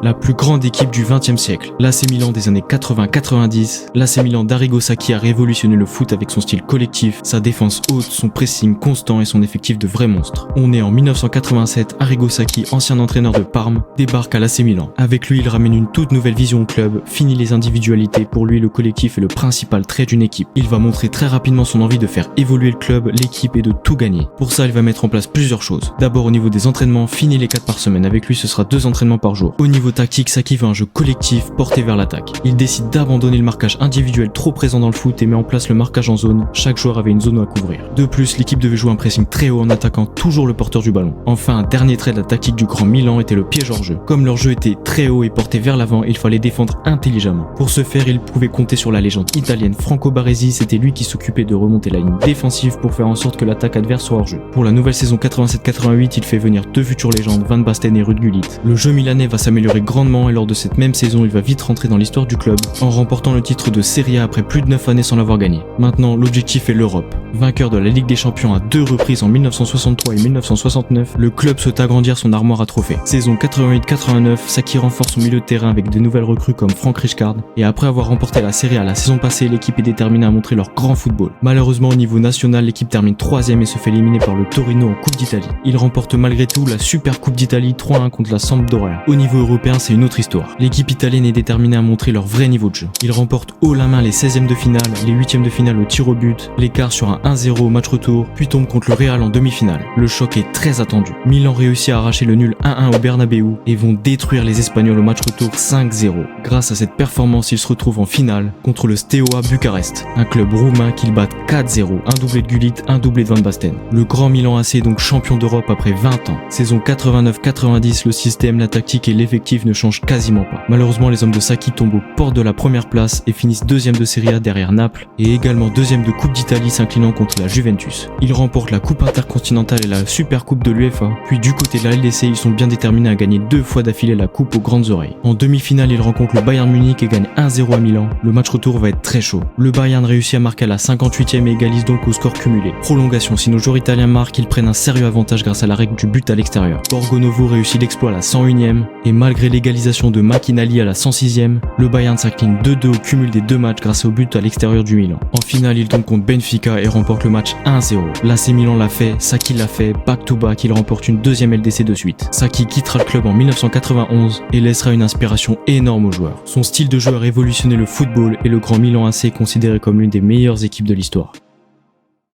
La plus grande équipe du XXe siècle, l'AC Milan des années 80-90, l'AC Milan d'Arrigo Sacchi a révolutionné le foot avec son style collectif, sa défense haute, son pressing constant et son effectif de vrais monstres. On est en 1987, Arrigo Sacchi, ancien entraîneur de Parme, débarque à l'AC Milan. Avec lui, il ramène une toute nouvelle vision au club, finit les individualités, pour lui le collectif est le principal trait d'une équipe. Il va montrer très rapidement son envie de faire évoluer le club, l'équipe et de tout gagner. Pour ça, il va mettre en place plusieurs choses. D'abord au niveau des entraînements, fini les 4 par semaine, avec lui ce sera 2 entraînements par jour. Au niveau tactique, Sacchi veut un jeu collectif porté vers l'attaque. Il décide d'abandonner le marquage individuel trop présent dans le foot et met en place le marquage en zone, chaque joueur avait une zone à couvrir. De plus, l'équipe devait jouer un pressing très haut en attaquant toujours le porteur du ballon. Enfin, un dernier trait de la tactique du Grand Milan était le piège hors jeu. Comme leur jeu était très haut et porté vers l'avant, il fallait défendre intelligemment. Pour ce faire, ils pouvaient compter sur la légende italienne Franco Baresi, c'était lui qui s'occupait de remonter la ligne défensive pour faire en sorte que l'attaque adverse soit hors jeu. Pour la nouvelle saison 87-88, il fait venir 2 futures légendes, Van Basten et Ruud Gullit. Le jeu milanais va s'améliorer grandement et lors de cette même saison, il va vite rentrer dans l'histoire du club en remportant le titre de Serie A après plus de 9 années sans l'avoir gagné. Maintenant, l'objectif est l'Europe. Vainqueur de la Ligue des Champions à 2 reprises en 1963 et 1969, le club souhaite agrandir son armoire à trophées. Saison 88-89, Sacchi renforce son milieu de terrain avec de nouvelles recrues comme Frank Rijkaard et après avoir remporté la Serie A la saison passée, l'équipe est déterminée à montrer leur grand football. Malheureusement, au niveau national, l'équipe termine 3ème et se fait éliminer par le Torino en Coupe d'Italie. Il remporte malgré tout la Super Coupe d'Italie 3-1 contre la Sampdoria. Au niveau européen, c'est une autre histoire. L'équipe italienne est déterminée à montrer leur vrai niveau de jeu. Ils remportent haut la main les 16e de finale, les 8e de finale au tir au but, l'écart sur un 1-0 au match retour, puis tombe contre le Real en demi-finale. Le choc est très attendu. Milan réussit à arracher le nul 1-1 au Bernabeu et vont détruire les Espagnols au match retour 5-0. Grâce à cette performance, ils se retrouvent en finale contre le Steaua Bucarest, un club roumain qu'ils battent 4-0, un doublé de Gullit, un doublé de Van Basten. Le Grand Milan AC est donc champion d'Europe après 20 ans. Saison 89-90, le système, la tactique et l'effectif ne changent quasiment pas. Malheureusement, les hommes de Sacchi tombent aux portes de la première place et finissent 2e de Serie A derrière Naples et également 2e de Coupe d'Italie s'inclinant contre la Juventus. Ils remportent la Coupe intercontinentale et la Super Coupe de l'UEFA, puis du côté de la LDC, ils sont bien déterminés à gagner 2 fois d'affilée la coupe aux grandes oreilles. En demi-finale, ils rencontrent le Bayern Munich et gagnent 1-0 à Milan. Le match retour va être très chaud. Le Bayern réussit à marquer à la 58e et égalise donc au score cumulé. Prolongation, si nos joueurs italiens marquent, ils prennent un sérieux avantage grâce à la règle du but à l'extérieur. Borgo Novo réussit l'exploit à la 101e et malgré l'égalisation de McInally à la 106e, le Bayern s'incline 2-2 au cumul des 2 matchs grâce au but à l'extérieur du Milan. En finale, il tombe contre Benfica et remporte le match 1-0. L'AC Milan l'a fait, Sacchi l'a fait, back to back, il remporte une 2e LDC de suite. Sacchi quittera le club en 1991 et laissera une inspiration énorme aux joueurs. Son style de jeu a révolutionné le football et le Grand Milan AC est considéré comme l'une des meilleures équipes de l'histoire.